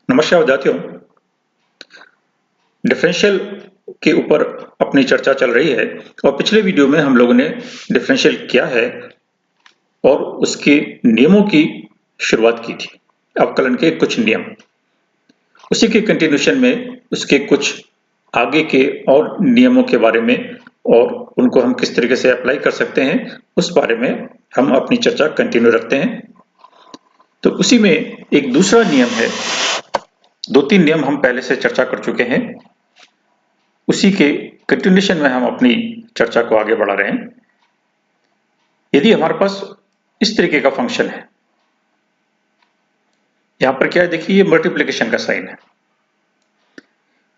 नमस्कार विद्यार्थियों। डिफरेंशियल के ऊपर अपनी चर्चा चल रही है और पिछले वीडियो में हम लोगों ने डिफरेंशियल क्या है और उसके नियमों की शुरुआत की थी। अवकलन के कुछ नियम, उसी के कंटिन्यूशन में उसके कुछ आगे के और नियमों के बारे में और उनको हम किस तरीके से अप्लाई कर सकते हैं उस बारे में हम अपनी चर्चा कंटिन्यू रखते हैं। तो उसी में एक दूसरा नियम है, दो तीन नियम हम पहले से चर्चा कर चुके हैं, उसी के कंटिन्यूशन में हम अपनी चर्चा को आगे बढ़ा रहे हैं। यदि हमारे पास इस तरीके का फंक्शन है, यहां पर क्या है, देखिए ये मल्टीप्लिकेशन का साइन है,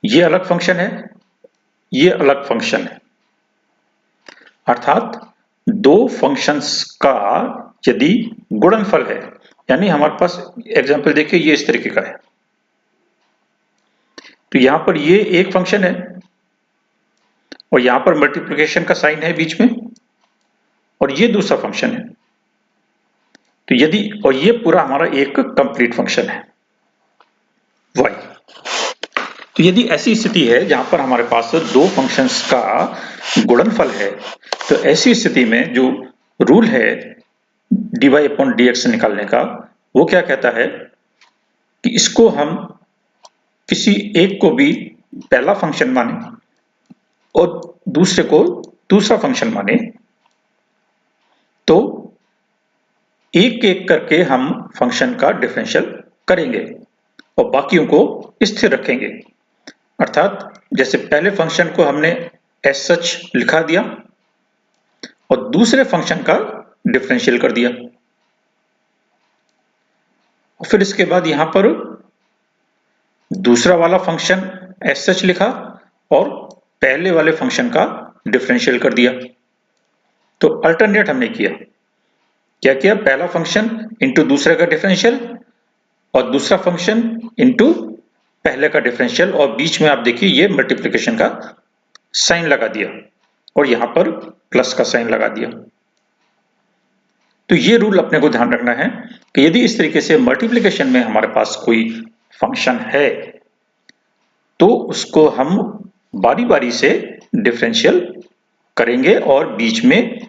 ये अलग फंक्शन है, ये अलग फंक्शन है, अर्थात दो फंक्शंस का यदि गुणनफल है, यानी हमारे पास एग्जांपल देखिए ये इस तरीके का है, तो यहां पर ये एक फंक्शन है और यहां पर मल्टीप्लिकेशन का साइन है बीच में और ये दूसरा फंक्शन है। तो यदि और ये पूरा हमारा एक कंप्लीट फंक्शन है y। तो यदि ऐसी स्थिति है जहां पर हमारे पास दो फंक्शंस का गुणनफल है, तो ऐसी स्थिति में जो रूल है dy/dx निकालने का, वो क्या कहता है कि इसको हम किसी एक को भी पहला फंक्शन माने और दूसरे को दूसरा फंक्शन माने, तो एक एक करके हम फंक्शन का डिफरेंशियल करेंगे और बाकियों को स्थिर रखेंगे। अर्थात जैसे पहले फंक्शन को हमने एज सच लिखा दिया और दूसरे फंक्शन का डिफरेंशियल कर दिया, और फिर इसके बाद यहां पर दूसरा वाला फंक्शन एज सच लिखा और पहले वाले फंक्शन का डिफरेंशियल कर दिया। तो अल्टरनेट हमने किया, क्या किया, पहला फंक्शन इंटू दूसरे का डिफरेंशियल और दूसरा फंक्शन इंटू पहले का डिफरेंशियल, और बीच में आप देखिए ये मल्टीप्लिकेशन का साइन लगा दिया और यहां पर प्लस का साइन लगा दिया। तो ये रूल अपने को ध्यान रखना है कि यदि इस तरीके से मल्टीप्लिकेशन में हमारे पास कोई फंक्शन है तो उसको हम बारी बारी से डिफरेंशियल करेंगे और बीच में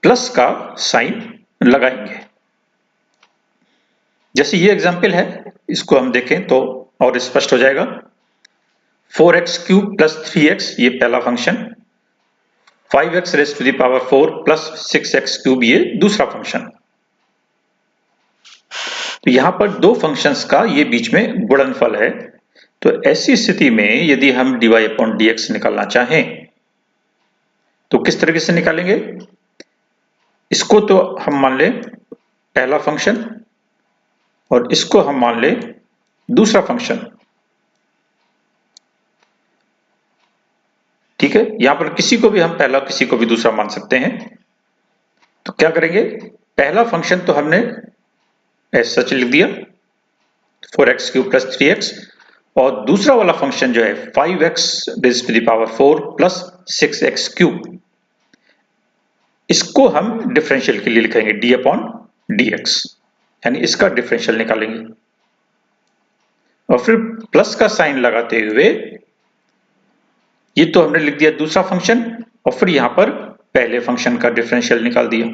प्लस का साइन लगाएंगे। जैसे ये एग्जांपल है, इसको हम देखें तो और स्पष्ट हो जाएगा। 4x³ + 3x ये पहला फंक्शन, 5x⁴ + 6x³ ये दूसरा फंक्शन। तो यहां पर दो फंक्शंस का ये बीच में गुणनफल है। तो ऐसी स्थिति में यदि हम dy/dx निकालना चाहें तो किस तरीके से निकालेंगे, इसको तो हम मान लें पहला फंक्शन और इसको हम मान लें दूसरा फंक्शन। ठीक है, यहां पर किसी को भी हम पहला किसी को भी दूसरा मान सकते हैं। तो क्या करेंगे, पहला फंक्शन तो हमने एज सच लिख दिया 4x³ + 3x, और दूसरा वाला फंक्शन जो है 5x⁴ + 6x³, इसको हम डिफरेंशियल के लिए लिखेंगे d/dx, यानी इसका डिफरेंशियल निकालेंगे और फिर प्लस का साइन लगाते हुए ये तो हमने लिख दिया दूसरा फंक्शन और फिर यहां पर पहले फंक्शन का डिफरेंशियल निकाल दिया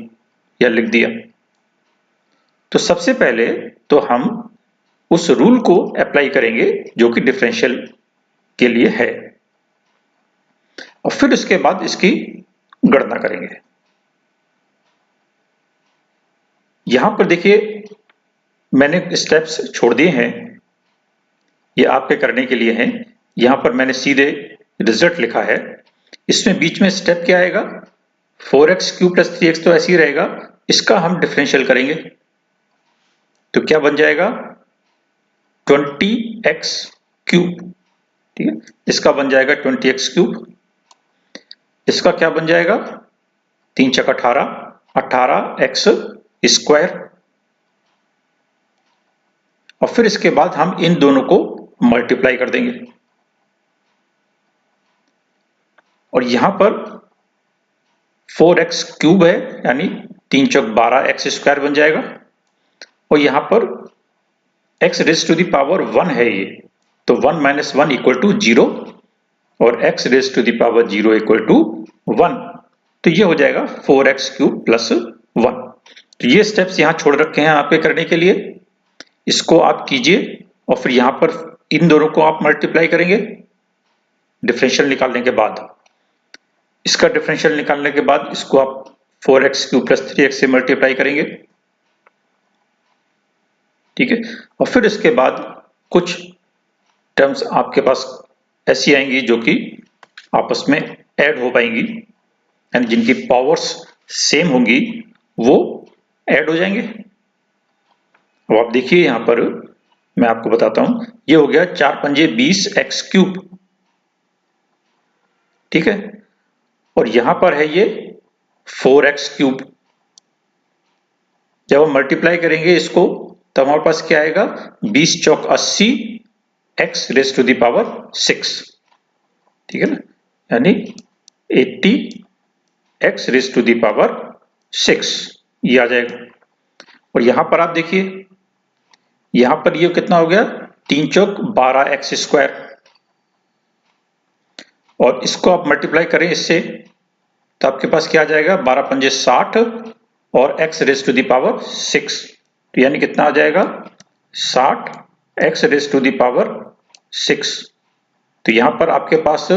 या लिख दिया। तो सबसे पहले तो हम उस रूल को अप्लाई करेंगे जो कि डिफरेंशियल के लिए है और फिर उसके बाद इसकी गणना करेंगे। यहां पर देखिए मैंने स्टेप्स छोड़ दिए हैं, ये आपके करने के लिए हैं। यहां पर मैंने सीधे रिजल्ट लिखा है, इसमें बीच में स्टेप क्या आएगा, 4x³ + 3x तो ऐसे ही रहेगा, इसका हम डिफरेंशियल करेंगे तो क्या बन जाएगा 20x³। ठीक है, इसका बन जाएगा 20x³, इसका क्या बन जाएगा 3 × 18 18x², और फिर इसके बाद हम इन दोनों को मल्टीप्लाई कर देंगे और यहां पर 4x³ है यानी 3 × 12 x² बन जाएगा और यहां पर x raise to the power 1 है ये, तो 1 माइनस 1 इक्वल टू 0 और x raise to the power 0 equal to 1, तो ये हो जाएगा 4x क्यूब प्लस 1। तो ये स्टेप्स यहाँ छोड़ रखे हैं आपके करने के लिए, इसको आप कीजिए और फिर यहाँ पर इन दोनों को आप मल्टीप्लाई करेंगे डिफरेंशियल निकालने के बाद। इसका डिफरेंशियल निकालने के बाद इसको आप 4x क्यूब प्लस 3x से मल्टीप्लाई करेंगे, ठीक है। और फिर इसके बाद कुछ टर्म्स आपके पास ऐसी आएंगी जो कि आपस में ऐड हो पाएंगी, यानी जिनकी पावर्स सेम होंगी वो ऐड हो जाएंगे। अब आप देखिए यहां पर मैं आपको बताता हूं, ये हो गया 4 पंजे 20 x क्यूब, ठीक है, और यहां पर है ये 4x क्यूब। जब हम मल्टीप्लाई करेंगे इसको तो हमारे पास क्या आएगा, 20 चौक 80 x raise to the power 6, ठीक है ना, यानी 80 x raise to the power 6 ये आ जाएगा। और यहां पर आप देखिए यहां पर ये कितना हो गया, 3 चौक 12 x स्क्वायर, और इसको आप मल्टीप्लाई करें इससे तो आपके पास क्या आ जाएगा, 12 पंजे 60 और x raise to the power 6, तो यानी कितना आ जाएगा 60 x raise to the power 6। तो यहां पर आपके पास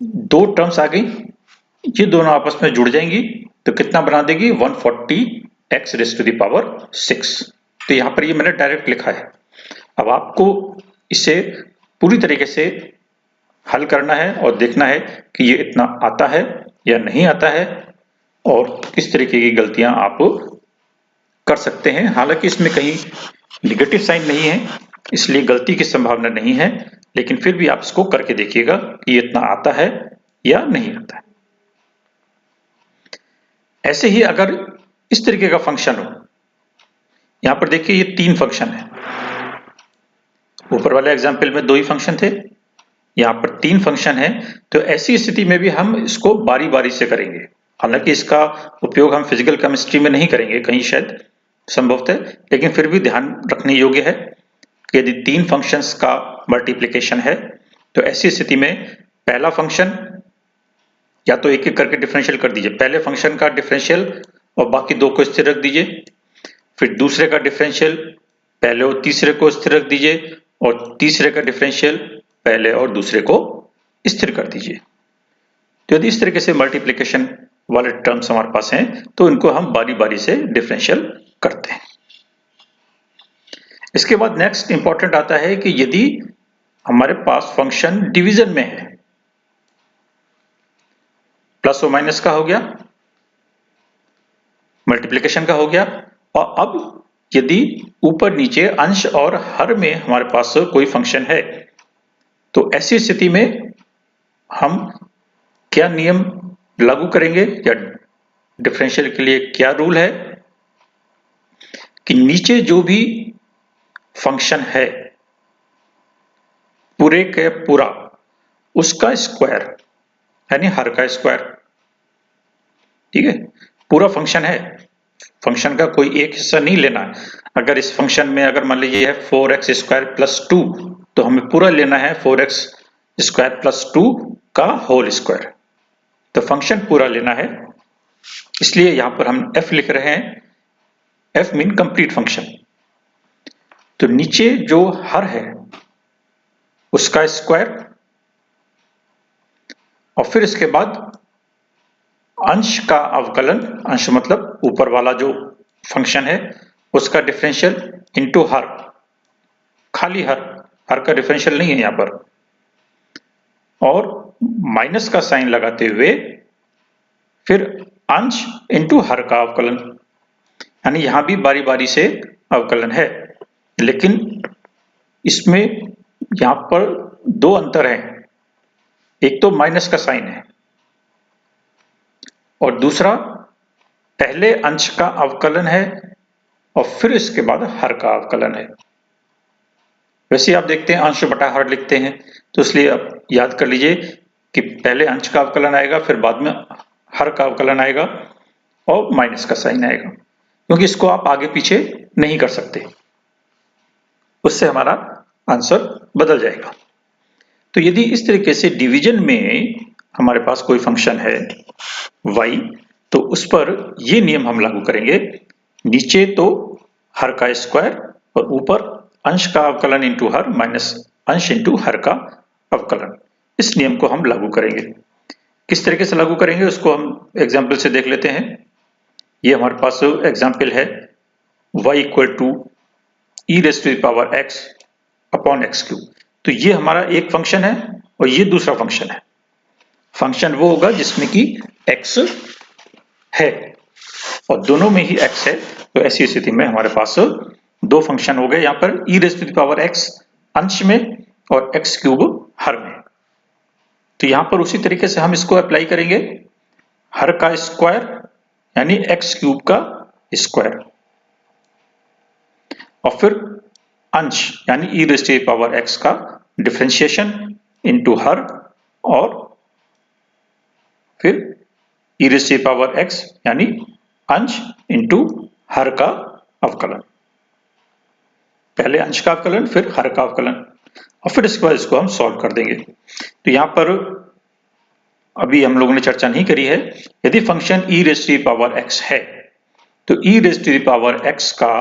दो टर्म्स आ गई, ये दोनों आपस में जुड़ जाएंगी तो कितना बना देगी, 140 x raise to the power 6। तो यहां पर ये मैंने डायरेक्ट लिखा है। अब आपको इसे पूरी तरीके से हल करना है और देखना है कि ये इतना आता है या नहीं आता है और किस तरीके की गलतियां आप कर सकते हैं। हालांकि इसमें कहीं नेगेटिव साइन नहीं है इसलिए गलती की संभावना नहीं है, लेकिन फिर भी आप इसको करके देखिएगा कि ये इतना आता है या नहीं आता है। ऐसे ही अगर इस तरीके का फंक्शन हो, यहां पर देखिए ये 3 फंक्शन है, ऊपर वाले एग्जाम्पल में 2 ही फंक्शन थे, यहाँ पर 3 फंक्शन है, तो ऐसी स्थिति में भी हम इसको बारी बारी से करेंगे। हालांकि इसका उपयोग हम फिजिकल केमिस्ट्री में नहीं करेंगे कहीं शायद संभवतः, लेकिन फिर भी ध्यान रखने योग्य है कि यदि 3 फंक्शंस का मल्टीप्लिकेशन है तो ऐसी स्थिति में पहला फंक्शन या तो एक एक करके डिफरेंशियल कर दीजिए, पहले फंक्शन का डिफरेंशियल और बाकी 2 को स्थिर रख दीजिए, फिर दूसरे का डिफरेंशियल पहले और तीसरे को स्थिर रख दीजिए और तीसरे का डिफरेंशियल पहले और दूसरे को स्थिर कर दीजिए। तो यदि इस तरीके से मल्टीप्लिकेशन वाले टर्म्स हमारे पास हैं तो इनको हम बारी बारी से डिफरेंशियल करते हैं। इसके बाद नेक्स्ट इंपॉर्टेंट आता है कि यदि हमारे पास फंक्शन डिवीजन में है, प्लस और माइनस का हो गया, मल्टीप्लिकेशन का हो गया, और अब यदि ऊपर नीचे अंश और हर में हमारे पास कोई फंक्शन है तो ऐसी स्थिति में हम क्या नियम लागू करेंगे या डिफरेंशियल के लिए क्या रूल है कि नीचे जो भी फंक्शन है पूरे के पूरा उसका स्क्वायर यानी हर का स्क्वायर, ठीक है, पूरा फंक्शन है, फंक्शन का कोई एक हिस्सा नहीं लेना है। अगर इस फंक्शन में अगर मान लीजिए है 4x स्क्वायर प्लस 2 तो हमें पूरा लेना है 4x स्क्वायर प्लस 2 का होल स्क्वायर, तो फंक्शन पूरा लेना है, इसलिए यहां पर हम f लिख रहे हैं, f मीन कंप्लीट फंक्शन। तो नीचे जो हर है उसका स्क्वायर और फिर इसके बाद अंश का अवकलन, अंश मतलब ऊपर वाला जो फंक्शन है उसका डिफरेंशियल इनटू हर, खाली हर का डिफरेंशियल नहीं है यहां पर, और माइनस का साइन लगाते हुए फिर अंश इनटू हर का अवकलन, यानी यहां भी बारी बारी से अवकलन है, लेकिन इसमें यहां पर 2 अंतर हैं, एक तो माइनस का साइन है और दूसरा पहले अंश का अवकलन है और फिर इसके बाद हर का अवकलन है। वैसे आप देखते हैं अंश बटा हर लिखते हैं, तो इसलिए आप याद कर लीजिए कि पहले अंश का अवकलन आएगा फिर बाद में हर का अवकलन आएगा और माइनस का साइन आएगा, क्योंकि इसको आप आगे पीछे नहीं कर सकते। उससे हमारा आंसर बदल जाएगा। तो यदि इस तरीके से डिवीजन में हमारे पास कोई फंक्शन है y, तो उस पर ये नियम हम लागू करेंगे, नीचे तो हर का स्क्वायर और ऊपर अंश का अवकलन इंटू हर माइनस अंश इंटू हर का अवकलन। इस नियम को हम लागू करेंगे। किस तरीके से लागू करेंगे उसको हम एग्जाम्पल से देख लेते हैं। ये हमारे पास एग्जाम्पल है y equal to e raise to the power x upon x cube. तो ये हमारा एक फंक्शन है और ये दूसरा फंक्शन है। फंक्शन वो होगा जिसमें कि x है और दोनों में ही x है। तो ऐसी स्थिति में हमारे पास दो फंक्शन हो गए, यहाँ पर e raise to the power x अंश में और एक्स क्यूब हर में। तो यहाँ पर उसी तरीके से हम इसको अप्लाई करेंगे, हर का स्क्वायर यानी एक्स क्यूब का स्क्वायर और फिर अंश यानी e raise to the power x का डिफरेंशिएशन इनटू हर और फिर e raise to the power x यानी अंश इनटू हर का अवकलन। पहले अंश का अवकलन फिर हर का अवकलन और फिर इसके बाद इसको हम सॉल्व कर देंगे। तो यहाँ पर अभी हम लोगों ने चर्चा नहीं करी है, यदि function e raise to the power x है तो e raise to the power x का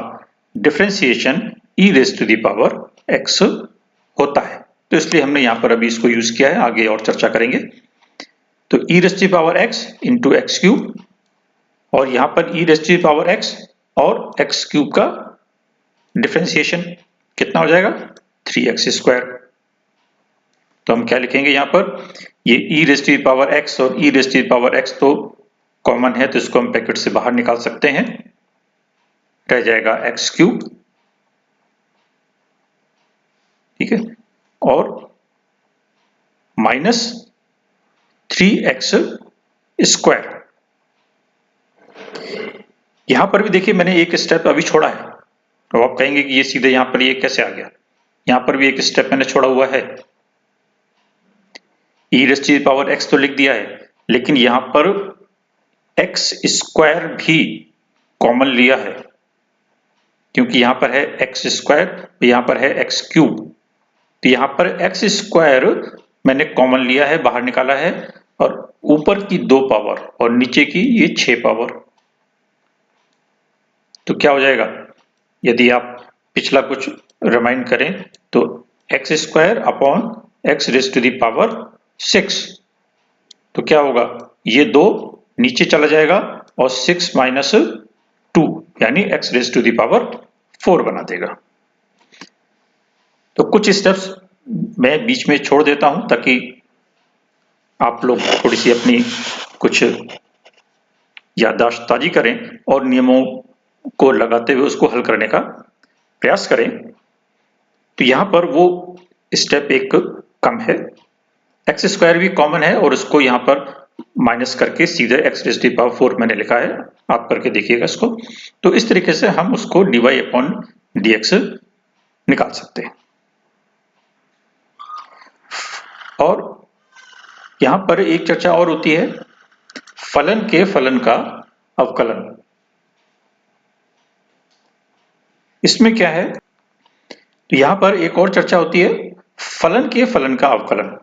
differentiation e raise to the power x होता है। तो इसलिए हमने यहाँ पर अभी इसको यूज किया है, आगे और चर्चा करेंगे। तो e raise to the power x into x cube और यहाँ पर e raise to the power x और एक्स क्यूब का डिफरेंशिएशन कितना हो जाएगा 3x स्क्वायर। तो हम क्या लिखेंगे यहाँ पर, ये e raise to the power x और e raise to the power x तो कॉमन है तो इसको हम ब्रैकेट से बाहर निकाल सकते हैं, रह जाएगा एक्स क्यूब, ठीक है, और माइनस 3x स्क्वायर। यहां पर भी देखिए मैंने एक स्टेप अभी छोड़ा है, तो आप कहेंगे कि ये सीधे यहां पर ये कैसे आ गया। यहां पर भी एक स्टेप मैंने छोड़ा हुआ है, e raise to the power x तो लिख दिया है लेकिन यहां पर एक्स स्क्वायर भी कॉमन लिया है, क्योंकि यहां पर है एक्स स्क्वायर, यहां पर है एक्स क्यूब। तो यहां पर एक्स स्क्वायर मैंने कॉमन लिया है, बाहर निकाला है, और ऊपर की 2 पावर और नीचे की ये 6 पावर। तो क्या हो जाएगा, यदि आप पिछला कुछ रिमाइंड करें तो x square upon x raise to the power 6। तो क्या होगा, ये 2 नीचे चला जाएगा और 6 माइनस 2 यानी x raise to the power 4 बना देगा। तो कुछ स्टेप्स मैं बीच में छोड़ देता हूं ताकि आप लोग थोड़ी सी अपनी कुछ याददाश्त ताजी करें और नियमों को लगाते हुए उसको हल करने का प्रयास करें। तो यहां पर वो स्टेप एक कम है, एक्स स्क्वायर भी कॉमन है और उसको यहां पर माइनस करके सीधे x raise to the power 4 मैंने लिखा है, आप करके देखिएगा इसको। तो इस तरीके से हम उसको dy अपॉन dx निकाल सकते हैं। और यहां पर एक चर्चा और होती है, फलन के फलन का अवकलन। इसमें क्या है, तो यहां पर एक और चर्चा होती है, फलन के फलन का अवकलन।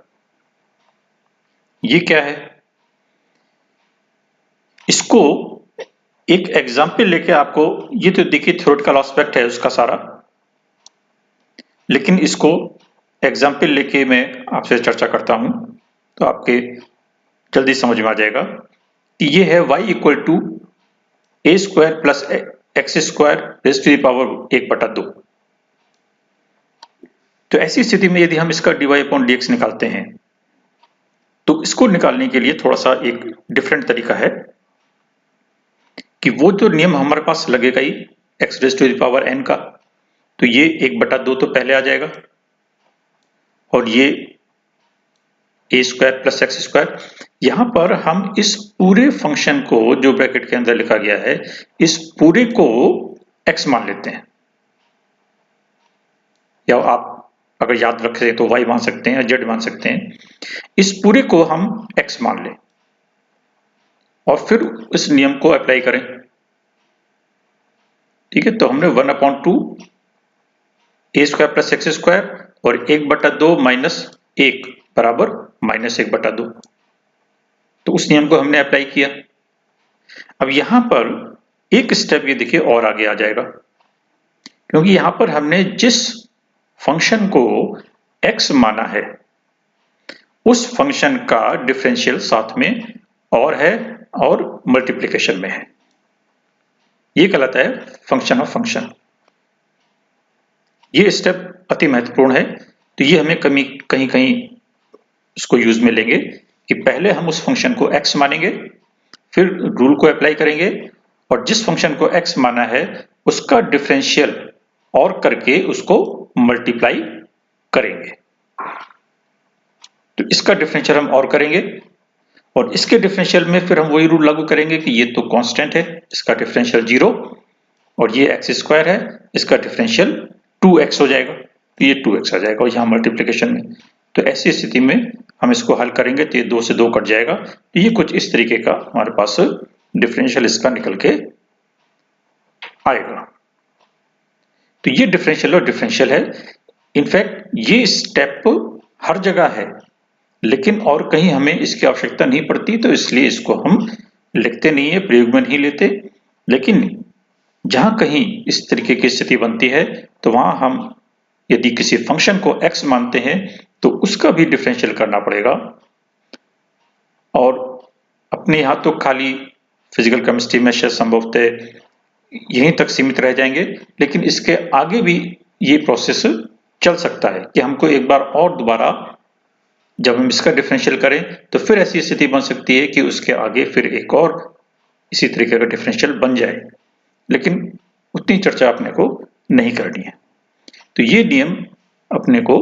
ये क्या है, इसको एक एग्जाम्पल लेके आपको, ये तो देखिए थ्योरेटिकल एस्पेक्ट है उसका सारा, लेकिन इसको एग्जाम्पल लेके मैं आपसे चर्चा करता हूं तो आपके जल्दी समझ में आ जाएगा कि ये है y equal to a square plus x square raise to the power 1/2। तो ऐसी स्थिति में यदि हम इसका dy अपॉन dx निकालते हैं तो इसको निकालने के लिए थोड़ा सा एक डिफरेंट तरीका है कि वो जो नियम हमारे पास लगेगा ही x raise to the power n का, तो ये 1/2 तो पहले आ जाएगा और ये ए स्क्वायर प्लस एक्स स्क्वायर। यहां पर हम इस पूरे फंक्शन को जो ब्रैकेट के अंदर लिखा गया है, इस पूरे को x मान लेते हैं, या आप अगर याद रखें तो y मान सकते हैं या z मान सकते हैं। इस पूरे को हम x मान लें और फिर इस नियम को अप्लाई करें, ठीक है। तो हमने 1/2 ए स्क्वायर प्लस एक्स स्क्वायर और 1/2 माइनस 1 बराबर -1/2। तो उस नियम को हमने अप्लाई किया। अब यहां पर एक स्टेप ये देखिए और आगे आ जाएगा, क्योंकि यहां पर हमने जिस फंक्शन को x माना है उस फंक्शन का डिफरेंशियल साथ में और है और मल्टीप्लिकेशन में है। ये कहलाता है फंक्शन ऑफ फंक्शन। ये स्टेप अति महत्वपूर्ण है, तो ये हमें कहीं कहीं इसको यूज में लेंगे कि पहले हम उस फंक्शन को x मानेंगे, फिर रूल को अप्लाई करेंगे और जिस फंक्शन को x माना है उसका डिफरेंशियल और करके उसको मल्टीप्लाई करेंगे। तो इसका डिफरेंशियल हम और करेंगे और इसके डिफरेंशियल में फिर हम वही रूल लागू करेंगे कि ये तो कांस्टेंट है, इसका डिफरेंशियल 0 और ये एक्स स्क्वायर है, इसका डिफरेंशियल 2x हो जाएगा, तो ये 2x आ जाएगा और यहाँ मल्टीप्लिकेशन में। तो ऐसी स्थिति में हम इसको हल करेंगे तो ये 2 से 2 कट जाएगा। तो ये कुछ इस तरीके का हमारे पास डिफरेंशियल इसका निकल के आएगा। तो ये डिफरेंशियल और डिफरेंशियल है। इनफैक्ट ये स्टेप हर जगह है, लेकिन और कहीं हमें इसकी आवश्यकता नहीं पड़ती, तो इसलिए इसको हम लिखते नहीं है, प्रयोग में नहीं लेते। लेकिन जहां कहीं इस तरीके की स्थिति बनती है तो वहां हम यदि किसी फंक्शन को x मानते हैं तो उसका भी डिफरेंशियल करना पड़ेगा। और अपने यहां तो खाली फिजिकल केमिस्ट्री में शायद संभवतः यहीं तक सीमित रह जाएंगे, लेकिन इसके आगे भी ये प्रोसेस चल सकता है कि हमको एक बार और दोबारा जब हम इसका डिफरेंशियल करें तो फिर ऐसी स्थिति बन सकती है कि उसके आगे फिर एक और इसी तरीके का डिफरेंशियल बन जाए, लेकिन उतनी चर्चा अपने को नहीं करनी है। तो ये नियम अपने को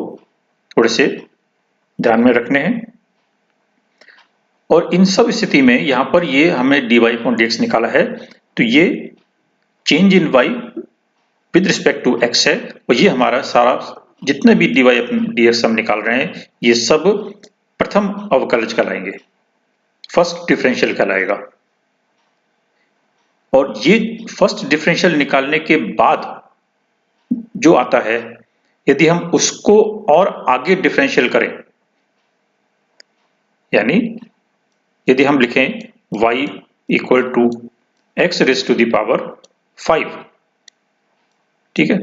थोड़े से ध्यान में रखने हैं। और इन सब स्थिति में यहां पर ये हमें dy/dx निकाला है, तो ये change in y with respect to x है और ये हमारा सारा जितने भी dy/dx हम निकाल रहे हैं ये सब प्रथम अवकलज कहलाएंगे, फर्स्ट डिफरेंशियल कहलाएगा। और ये फर्स्ट डिफरेंशियल निकालने के बाद जो आता है, यदि हम उसको और आगे डिफरेंशियल करें, यानी यदि हम लिखें y equal to x raise to the power 5, ठीक है,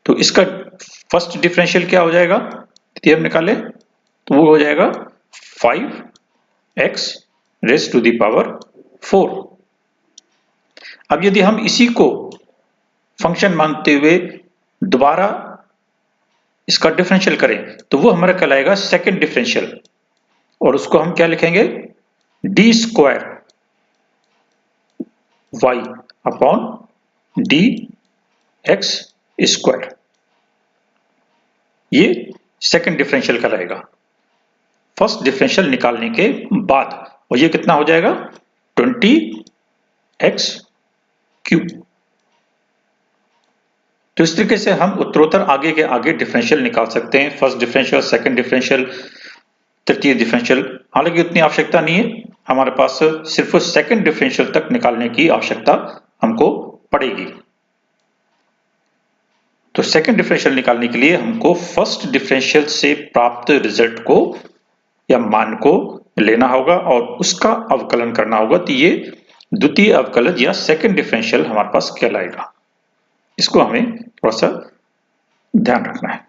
तो इसका फर्स्ट डिफरेंशियल क्या हो जाएगा यदि हम निकालें तो वो हो जाएगा 5x rays to the power 4। अब यदि हम इसी को फंक्शन मानते हुए दोबारा इसका डिफरेंशियल करें तो वो हमारा कहलाएगा सेकंड डिफरेंशियल, और उसको हम क्या लिखेंगे d square y upon d x square. ये सेकंड डिफरेंशियल कहलाएगा फर्स्ट डिफरेंशियल निकालने के बाद, और ये कितना हो जाएगा 20x क्यूब। तो इस तरीके से हम उत्तरोत्तर आगे के आगे डिफरेंशियल निकाल सकते हैं, फर्स्ट डिफरेंशियल, सेकंड डिफरेंशियल, तृतीय डिफरेंशियल। हालांकि उतनी आवश्यकता नहीं है, हमारे पास सिर्फ सेकंड डिफरेंशियल तक निकालने की आवश्यकता हमको पड़ेगी। तो सेकंड डिफरेंशियल निकालने के लिए हमको फर्स्ट डिफरेंशियल से प्राप्त रिजल्ट को या मान को लेना होगा और उसका अवकलन करना होगा, तो ये द्वितीय अवकलज या सेकंड डिफरेंशियल हमारे पास कहलाएगा। इसको हमें थोड़ा सा ध्यान रखना है।